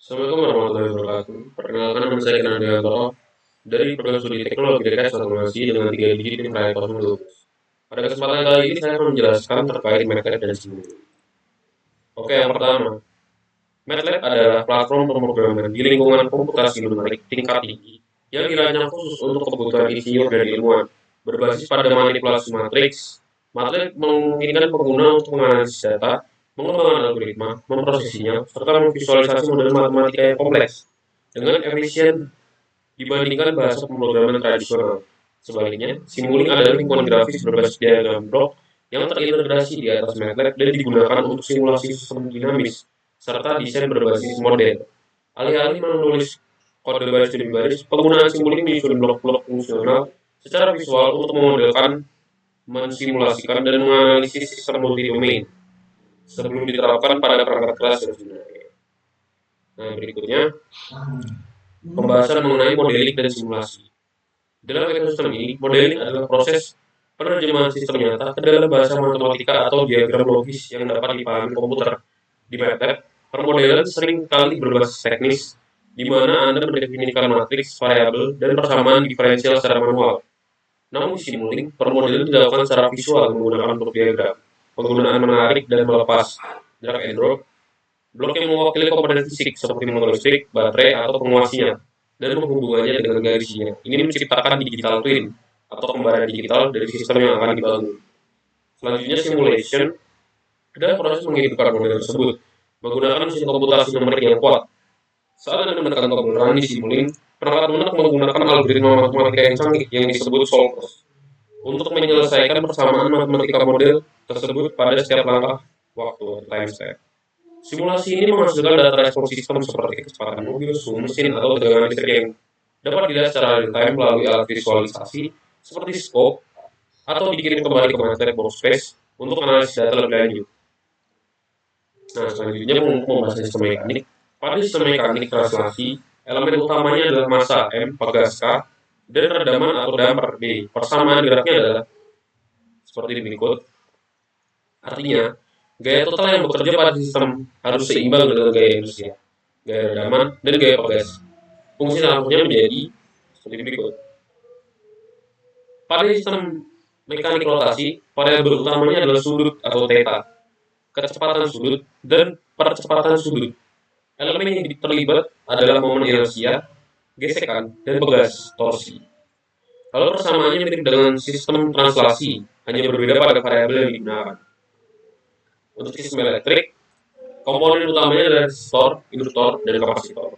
Assalamualaikum warahmatullahi wabarakatuh. Perkenalkan nama saya Kenan Dewanto dari Program Studi Teknologi Rekayasa Otomasi dengan 3 digit NIM proyek 2012. Pada kesempatan kali ini saya akan menjelaskan terkait MATLAB dan Simulink. Oke, yang pertama, MATLAB adalah platform pemrograman di lingkungan komputasi numerik tingkat tinggi yang dirancang khusus untuk kebutuhan insinyur dan ilmuwan. Berbasis pada manipulasi matriks, MATLAB memungkinkan pengguna untuk menganalisis data, mengembangkan algoritma, memprosesinya, serta memvisualisasi model matematika yang kompleks dengan efisien dibandingkan bahasa pemrograman tradisional. Sebaliknya, Simulink adalah lingkungan grafis berbasis diagram blok yang terintegrasi di atas MATLAB dan digunakan untuk simulasi sistem dinamis serta desain berbasis model. Alih-alih menulis kode baris demi baris, penggunaan Simulink menyusun blok-blok fungsional secara visual untuk memodelkan, mensimulasikan, dan menganalisis sistem multidomain sebelum diterapkan pada perangkat keras yang sebenarnya. Nah, berikutnya, pembahasan mengenai modeling dan simulasi. Dalam ekosistem ini, modeling adalah proses penerjemahan sistem nyata ke dalam bahasa matematika atau diagram logis yang dapat dipahami komputer. Di MATLAB, permodelan sering kali berbasis teknis, di mana Anda mendefinisikan matriks, variabel, dan persamaan diferensial secara manual. Namun di Simulink, permodelan dilakukan secara visual menggunakan bentuk diagram, penggunaan menarik dan melepas, drag and drop, blok yang mewakili komponen fisik seperti motor listrik, baterai, atau penguasinya, dan menghubungannya dengan garisnya. Ini menciptakan digital twin, atau kembaran digital dari sistem yang akan dibangun. Selanjutnya, simulation adalah proses menghidupkan model tersebut, menggunakan mesin komputasi numerik yang kuat. Saat Anda menekan tombol run di Simulink, perangkat lunak menggunakan algoritma matematika yang canggih yang disebut solvers untuk menyelesaikan persamaan matematika model tersebut pada setiap langkah waktu time step. Simulasi ini menghasilkan data respons sistem seperti kecepatan mobil, suhu mesin, atau tegangan listrik yang dapat dilihat secara real time melalui alat visualisasi seperti scope atau dikirim kembali ke MATLAB workspace untuk analisis data lebih lanjut. Nah, selanjutnya membahas sistem mekanik. Pada sistem mekanik translasi, elemen utamanya adalah massa M, pegas K, dan redaman atau damper B. Persamaan geraknya adalah seperti berikut. Artinya, gaya total yang bekerja pada sistem harus seimbang dengan gaya inersia, gaya redaman, dan gaya pegas. Fungsi lampunya menjadi seperti berikut. Pada sistem mekanik rotasi, variabel utamanya adalah sudut atau theta, kecepatan sudut, dan percepatan sudut. Elemen yang terlibat adalah momen inersia, gesekan, dan pegas, torsi. Lalu persamaannya mirip dengan sistem translasi, hanya berbeda pada variabel yang digunakan. Untuk sistem elektrik, komponen utamanya adalah resistor, induktor, dan kapasitor.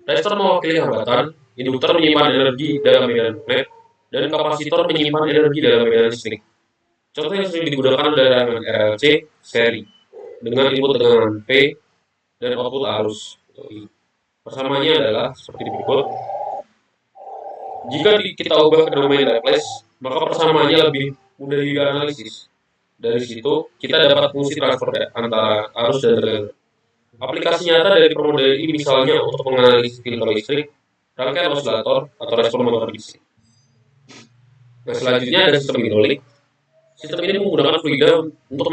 Resistor mewakili hambatan, induktor menyimpan energi dalam medan magnet, dan kapasitor menyimpan energi dalam medan listrik. Contoh yang sering digunakan adalah RLC seri, dengan input tegangan P dan output arus. Persamaannya adalah seperti berikut. Jika kita ubah ke domain Laplace, maka persamaannya lebih mudah dianalisis. Dari situ, kita dapat fungsi transfer antara arus dan tegangan. Aplikasi nyata dari permodel ini misalnya untuk menganalisis filter listrik, rangkaian osilator, atau respon motor listrik. Nah, selanjutnya ada sistem hidrolik. Sistem ini menggunakan fluida untuk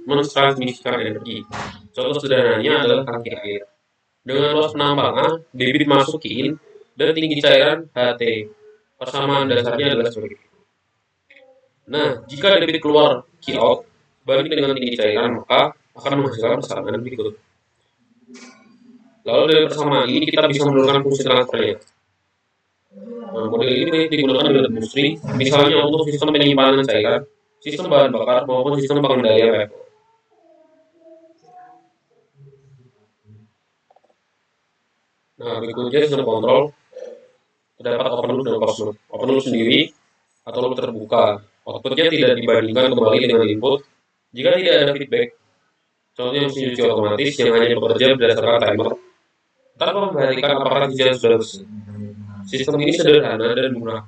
mentransmisikan energi. Contoh sederhananya adalah tangki air. Dengan luas penampungan A, debit masuk Q in, dan tinggi cairan HT. Persamaan dasarnya adalah seperti itu. Nah, jika debit keluar Q out, banding dengan tinggi cairan, maka akan menghasilkan persamaan berikut. Lalu dari persamaan ini kita bisa menurunkan fungsi transfernya. Nah, model ini digunakan di industri, misalnya untuk sistem penyimpanan cairan, sistem bahan bakar, maupun sistem pengendalian level. Nah, berikutnya sistem kontrol. Terdapat open loop dan closed loop. Open loop sendiri atau loop terbuka. Outputnya tidak dibandingkan kembali dengan input jika tidak ada feedback. Contohnya mesin cuci otomatis yang hanya bekerja berdasarkan timer tanpa memperhatikan apakah cucian sudah bersih. Sistem ini sederhana dan murah,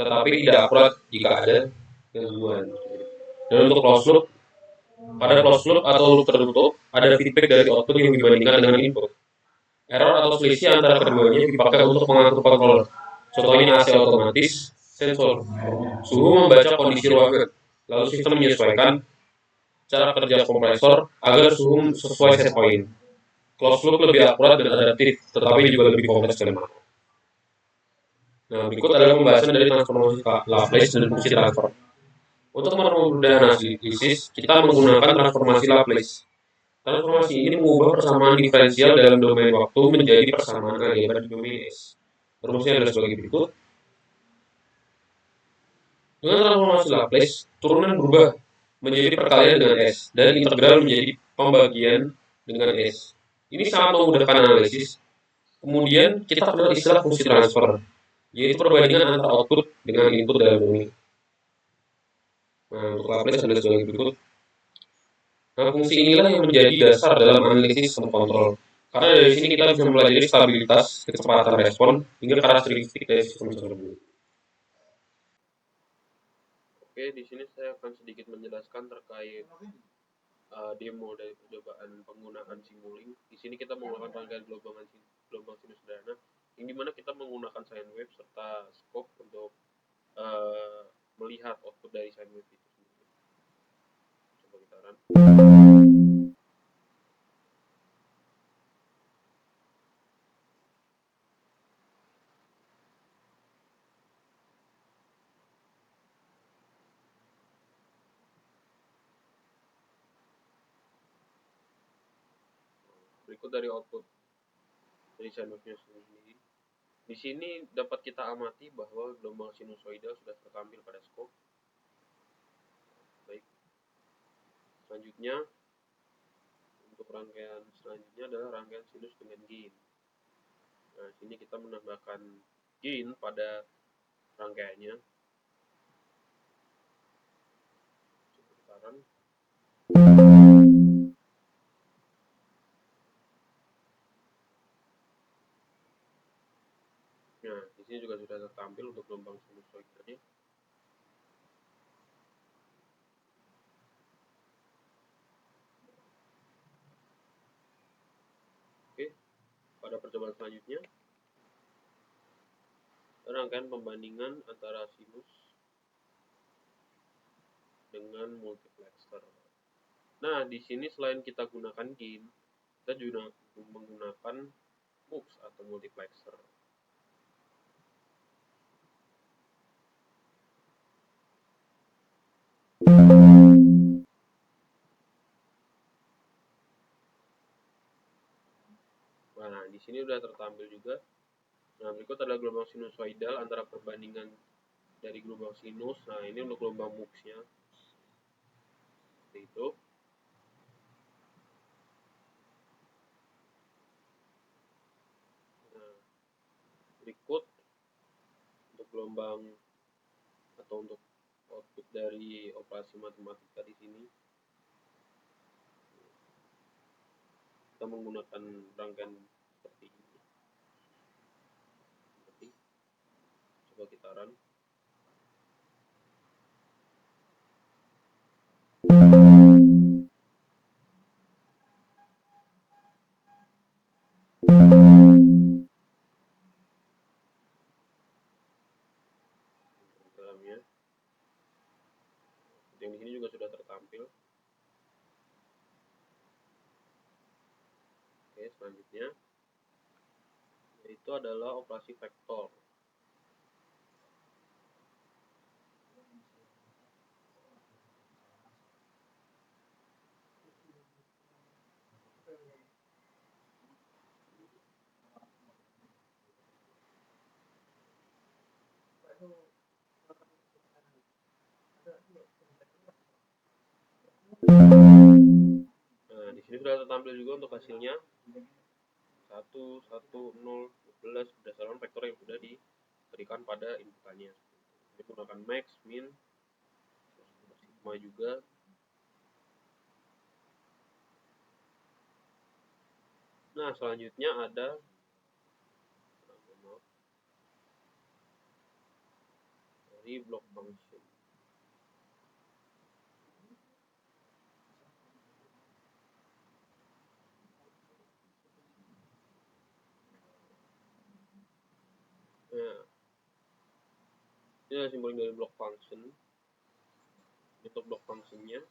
tetapi tidak akurat jika ada gangguan. Dan untuk closed loop, pada closed loop atau loop tertutup, ada feedback dari output yang dibandingkan dengan input. Error atau selisih antara keduanya dipakai untuk mengatur controller. Contohnya AC otomatis, sensor suhu membaca kondisi ruangan, lalu sistem menyesuaikan cara kerja kompresor agar suhu sesuai set point. closed loop lebih akurat dan adaptif, tetapi juga lebih kompleks dan mahal. Nah, berikut adalah pembahasan dari transformasi Laplace dan fungsi transfer. Untuk mempermudah analisis, kita menggunakan transformasi Laplace. Transformasi ini mengubah persamaan diferensial dalam domain waktu menjadi persamaan algebra di domain S. Rumusnya adalah sebagai berikut. Dengan transformasi Laplace, turunan berubah menjadi perkalian dengan S, dan integral menjadi pembagian dengan S. Ini sangat memudahkan analisis. Kemudian, kita kenal istilah fungsi transfer, yaitu perbandingan antara output dengan input dalam domain. Nah, untuk Laplace adalah sebagai berikut. Nah, fungsi inilah yang menjadi dasar dalam analisis sistem kontrol. Karena dari sini kita bisa mempelajari stabilitas, kecepatan respon, hingga karakteristik dari sistem tersebut. Oke, di sini saya akan sedikit menjelaskan terkait demo dari percobaan penggunaan Simulink. Di sini kita menggunakan rangkaian gelombang sinus sederhana, yang dimana kita menggunakan sine wave serta scope untuk melihat output dari sine wave itu sendiri. Coba kita run. Berikut dari output dari sine wave-nya sendiri. Di sini dapat kita amati bahwa gelombang sinusoidal sudah tertampil pada scope. Baik. Selanjutnya, untuk rangkaian selanjutnya adalah rangkaian sinus dengan gain. Nah, sini kita menambahkan gain pada rangkaiannya. Sekarang. Nah, di sini juga sudah tertampil untuk gelombang sinusoidalnya. Oke, pada percobaan selanjutnya, rangkaian pembandingan antara sinus dengan multiplexer. Nah, di sini selain kita gunakan gain, kita juga menggunakan mux atau multiplexer. Nah, di sini sudah tertampil juga. Nah, berikut adalah gelombang sinusoidal antara perbandingan dari gelombang sinus. Nah, ini untuk gelombang mux-nya. Seperti itu. Nah, berikut untuk gelombang atau untuk output dari operasi matematika di sini. Kita menggunakan rangkaian seperti ini. Coba kita run. Dalamnya. Yang di sini juga sudah tertampil. Oke, selanjutnya yaitu adalah operasi vektor. Nah, di sini sudah tertampil juga untuk hasilnya 1, 1, 0, 12 berdasarkan vektor yang sudah diberikan pada inputannya. Ini menggunakan max, min, sigma juga. Nah, selanjutnya ada dari block function. Nah, ini adalah simbol dari block function. Untuk block functionnya,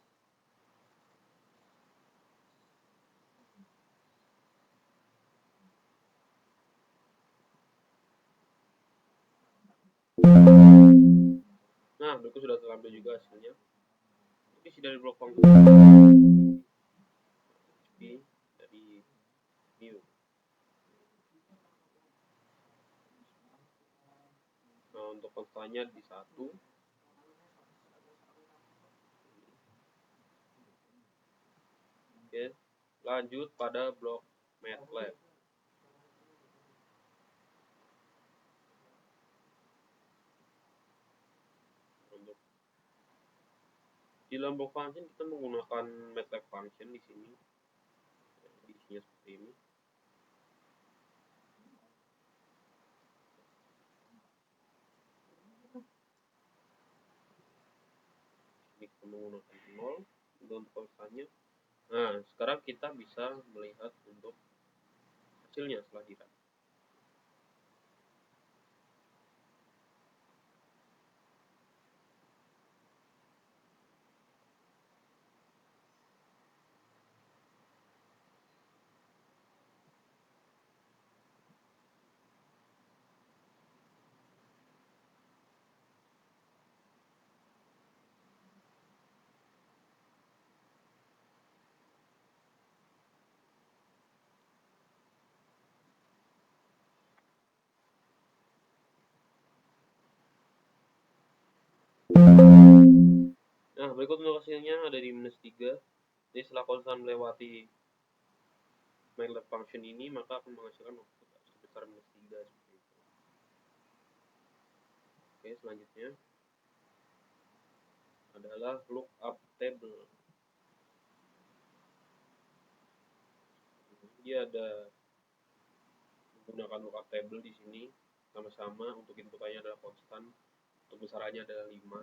Menurutku sudah terlambat juga hasilnya. Isi dari blok function dari new. Nah, untuk konstannya di 1. Oke, lanjut pada blok MATLAB. Untuk di dalam blok function kita menggunakan MATLAB function di sini. Isinya seperti ini. Ini kita menggunakan 0 untuk konstannya. Nah, sekarang kita bisa melihat untuk hasilnya setelah dirun. Nah, berikut untuk hasilnya ada di -3. Jadi setelah konstan melewati MATLAB function ini, maka akan menghasilkan output sebesar -3 seperti itu. Oke, selanjutnya adalah lookup table. Dia ada menggunakan lookup table di sini sama-sama. Untuk inputannya adalah konstan, untuk besarannya adalah 5.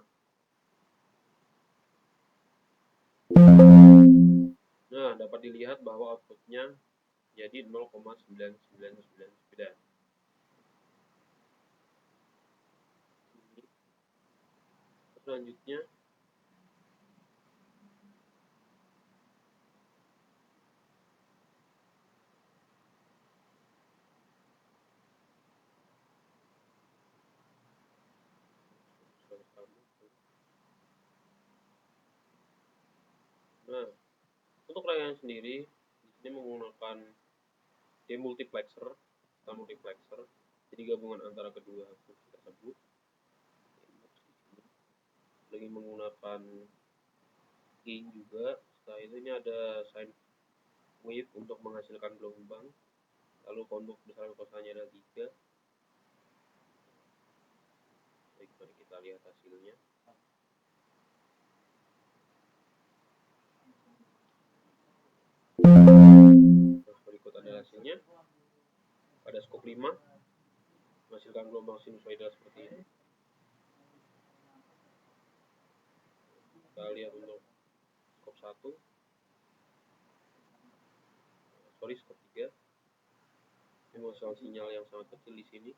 Nah, dapat dilihat bahwa outputnya jadi 0,9999. Selanjutnya nah, untuk rangkaian sendiri di sini menggunakan demultiplexer atau multiplexer, jadi gabungan antara kedua fungsi tersebut. Lagi menggunakan gain juga. Setelah itu ini ada sine wave untuk menghasilkan gelombang. Lalu untuk besaran kosanya ada 3. Baik, mari kita lihat hasilnya. Nah, berikut ada hasilnya. Pada skop 5 menghasilkan gelombang sinusoidal seperti ini. Kita lihat untuk skop 1. Skop 3. Ini menghasilkan sinyal yang sangat kecil di sini.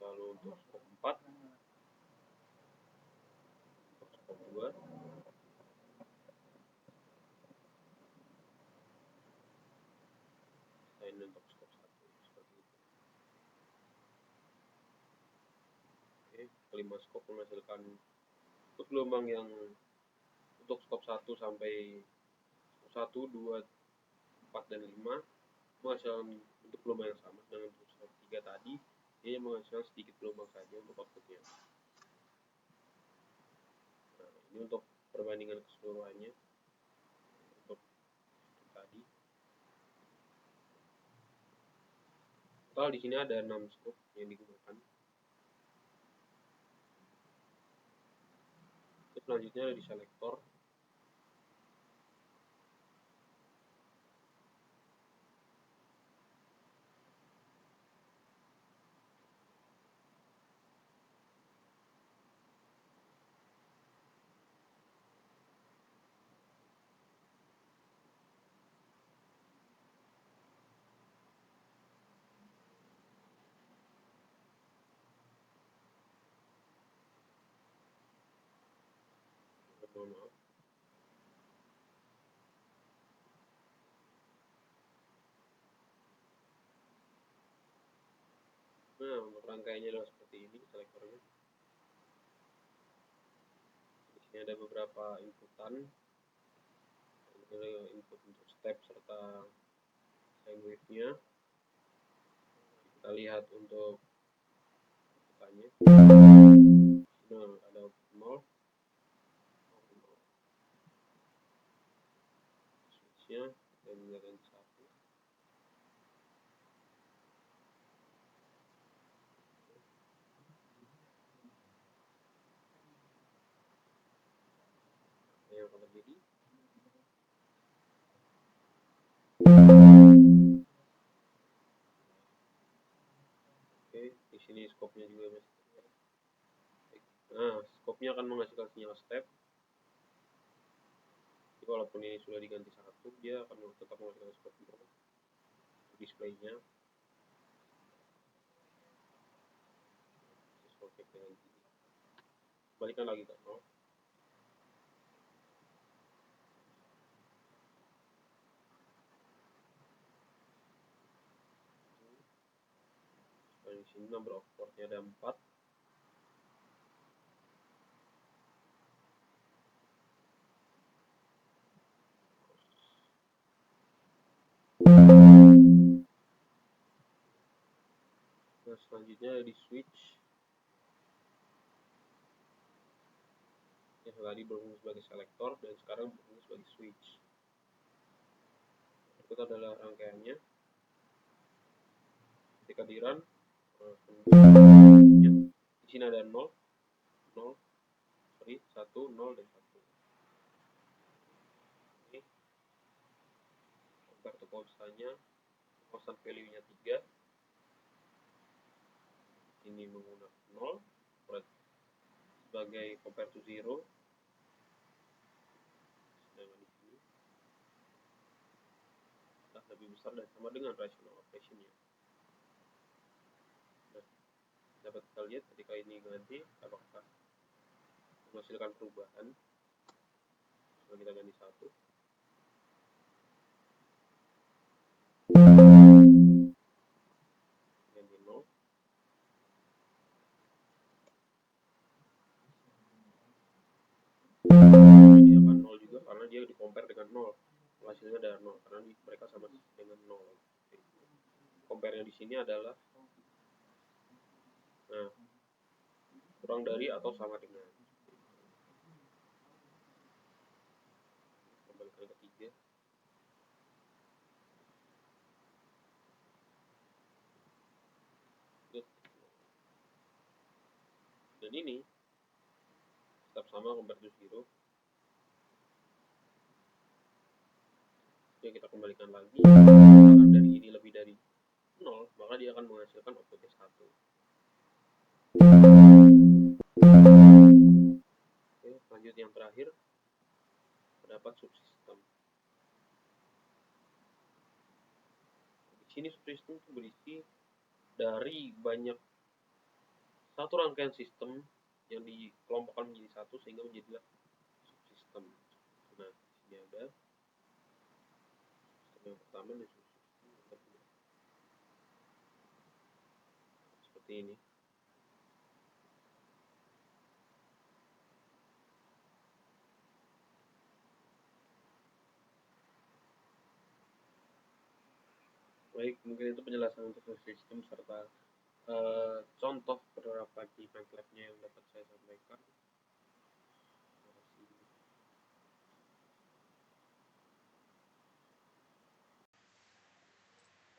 Lalu untuk skop 4, untuk skop 2, dan untuk skop 1 seperti itu. Oke, kelima skop menghasilkan untuk gelombang yang untuk skop 1 sampai 1, 2, 4, dan 5 menghasilkan untuk gelombang yang sama dengan untuk skop 3 tadi. Dia menghasilkan sedikit gelombang saja untuk outputnya. Nah, ini untuk perbandingan keseluruhannya untuk tadi. Total di sini ada 6 skop yang digunakan. Selanjutnya ada di selektor. Mohon maaf. Nah, untuk rangkaiannya adalah seperti ini selektornya. Ini ada beberapa inputan, input untuk step serta sine wave-nya. Kita lihat untuk inputannya. Nah, ada 0, switch-nya dan nyalakan 1. Yang akan terjadi. Oke, di sini scope-nya juga masih terlihat. Nah, scope-nya akan menghasilkan sinyal step. Jadi walaupun ini sudah diganti 1, dia akan tetap menghasilkan scope 0. Display-nya balikan lagi ke 0. Di sini number of port-nya ada 4. Nah, selanjutnya di switch yang tadi berfungsi sebagai selektor dan sekarang berfungsi sebagai switch. Itu adalah rangkaiannya. Ketika di run, di sini ada 0, 0, 1, 0 dan 1. Ini compare to constantnya, constant value-nya 3. Ini menggunakan 0 sebagai compare to 0. Sedangkan di sini lebih besar dan sama dengan rational operation-nya. Nah, dapat kita lihat ketika ini ganti apakah menghasilkan perubahan. Coba kita ganti 1. Ganti 0. Ini akan 0 juga karena dia di compare dengan 0. Hasilnya ada 0 karena mereka sama dengan 0. Compare-nya di sini adalah kurang dari atau sama dengan. Kembali ke ketiga. Dan ini tetap sama compare to 0. Jadi kita kembalikan lagi. Karena dari ini lebih dari 0, maka dia akan menghasilkan outputnya 1. Oke, lanjut yang terakhir. Terdapat subsistem. Di sini subsistem itu berisi dari banyak satu rangkaian sistem yang dikelompokkan menjadi satu sehingga menjadilah subsistem. Nah, di sini ada sistem yang pertama dan subsistem yang kedua. Seperti ini. Baik, mungkin itu penjelasan untuk subsistem serta contoh penerapan di MATLAB-nya yang dapat saya sampaikan.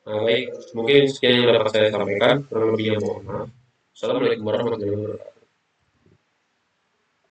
Nah, baik, mungkin sekian yang dapat saya sampaikan. Kurang lebihnya mohon maaf. Assalamualaikum warahmatullahi wabarakatuh.